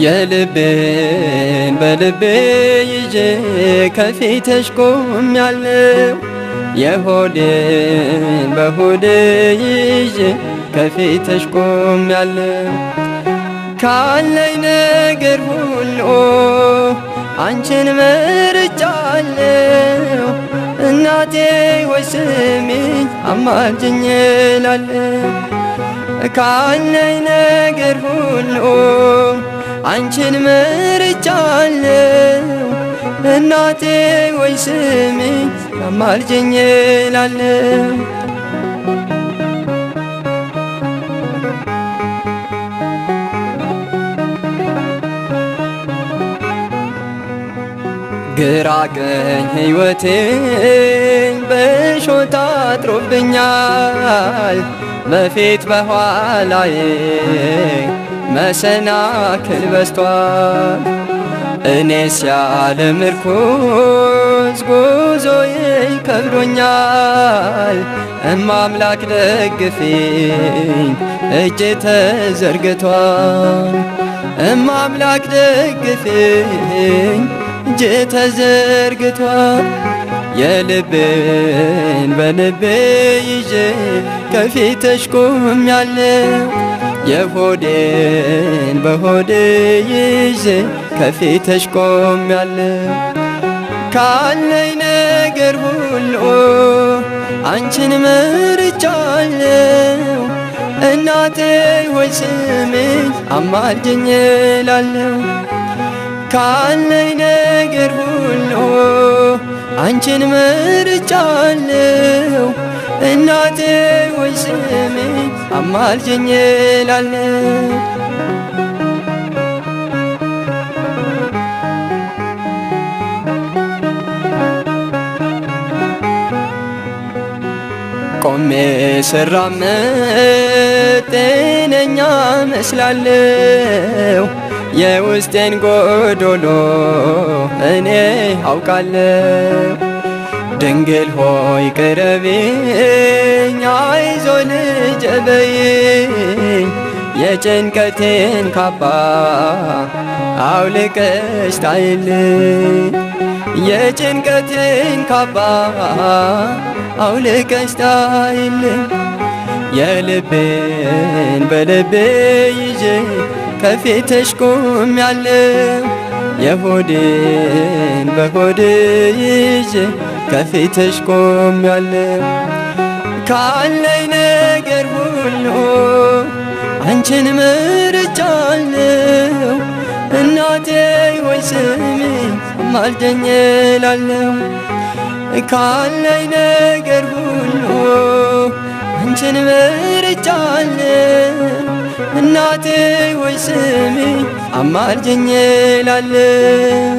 የልቤን በልቤ ይዤ ከፊትሽ ቆሜያለሁ። የሆዴን በሆዴ ይዤ ከፊትሽ ቆሜያለሁ። ካለኝ ነገር ሁሉ አንቺን መርጫለሁ። እናቴ ሆይ ስሚኝ አማልጅኝ እላለሁ። ካለኝ ነገር ሁሉ አንቺን መርጫለሁ። እናቴ ሆይ ስሚኝ አማልጅኝ እላለሁ። ግራ ቀኝ ሕይወቴን በእሾህ ታጥሮብኛል። በፊት በኋላዬ መሰናክል በዝቷል። እኔስ ያለ ምርኩዝ ጉዞዬ ከብዶኛል። እማምላክ ደግፊኝ እጄ ተዘርግቷል። እማምላክ ደግፊኝ እጄ ተዘርግቷል። የልቤን በልቤ ይዤ ከፊትሽ ቆሜያለሁ። የሆዴን በሆዴ ይዤ ከፊትሽ ቆሜያለሁ። ካለኝ ነገር ሁሉ አንቺን መርጫለሁ። እናቴ ሆይ ስሚኝ አማልጅኝ እላለሁ። ካለኝ ነገር ሁሉ አንቺን መርጫለሁ። እናቴ ሆይ ስሚኝ አማልጅኝ እላለሁ። ቆሜ ስራመድ ጤነኛ መስላለሁ። የውስጤን ጎዶሎ እኔ አውቃለሁ። ድንግል ሆይ ቅረቢኝ፣ አይዞ ልጄ በይኝ። የጭንቀቴን ካባ አውልቀሽ ጣይልኝ። የጭንቀቴን ካባ አውልቀሽ ጣይልኝ። የልቤን በልቤ ይዤ ከፊትሽ ቆሜያለሁ። የሆዴን በሆዴ ይዤ ከፊትሽ ቆሜያለሁ። ካለኝ ነገር ሁሉ አንቺን መርጫለሁ። እናቴ ሆይ ስሚኝ አማልጅኝ እላለሁ። ካለኝ ነገር ሁሉ አንቺን መርጫለሁ። እናቴ ሆይ ስሚኝ አማልጅኝ እላለሁ።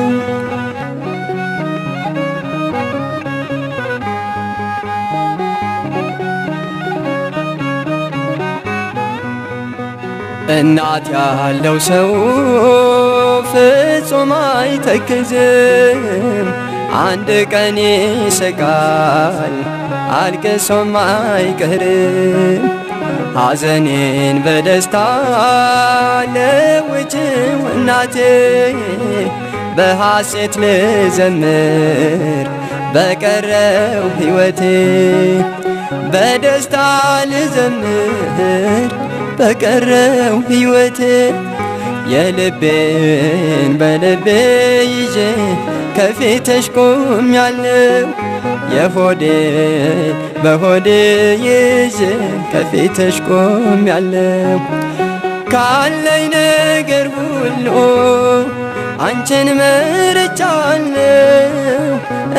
እናት ያለው ሰው ፍጹም አይተክዝም። አንድ ቀን ይስቃል አልቅሶም አይቀርም። ሐዘኔን በደስታ ለውጭው እናቴ፣ በሐሴት ልዘምር በቀረው ሕይወቴ። በደስታ ልዘምር በቀረው ሕይወቴ። የልቤን በልቤ ይዤ ከፊትሽ ቆሜያለሁ። የሆዴን በሆዴ ይዤ ከፊትሽ ቆሜያለሁ። ካለኝ ነገር ሁሉ አንቺን መርጫለሁ።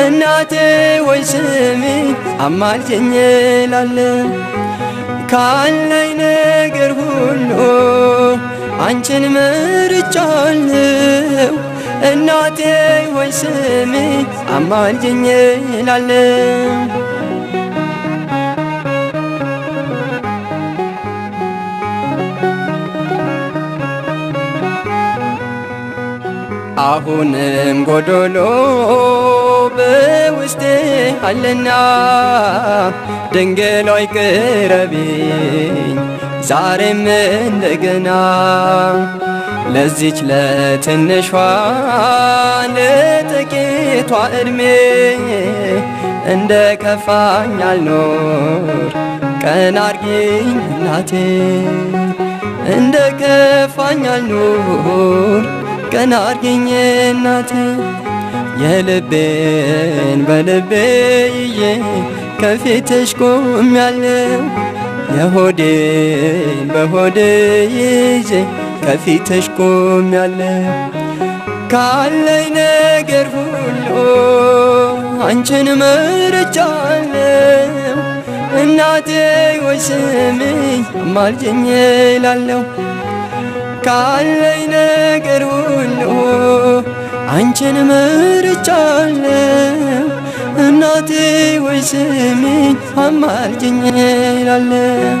እናቴ ሆይ ስሚኝ አማልጅኝ እላለሁ። ካለኝ ነገር ሁሉ አንቺን መርጫለሁ። እናቴ ሆይ ስሚኝ አማልጅኝ እላለሁ። አሁንም ጎዶሎ በውስጤ አለና ድንግል ሆይ ቅረቢኝ ዛሬም እንደገና ለዚች ለትንሿ ለጥቂቷ ዕድሜ እንደ ከፋኝ አልኖር ቀና አርጊኝ እናቴ እንደ ከፋኝ አልኖር ቀና አርጊኝ እናቴ የልቤን በልቤ ይዤ ከፊትሽ ቆሜያለሁ የሆዴን በሆዴ ይዤ ከፊትሽ ቆሜያለሁ ካለኝ ነገር ሁሉ አንቺን መርጫለሁ እናቴ ወይ ስሚኝ አማልጅኝ እላለሁ ካለኝ ነገር ሁሉ አንቺን መርጫለሁ እናቴ ወይ ስሚኝ አማልጅኝ እላለሁ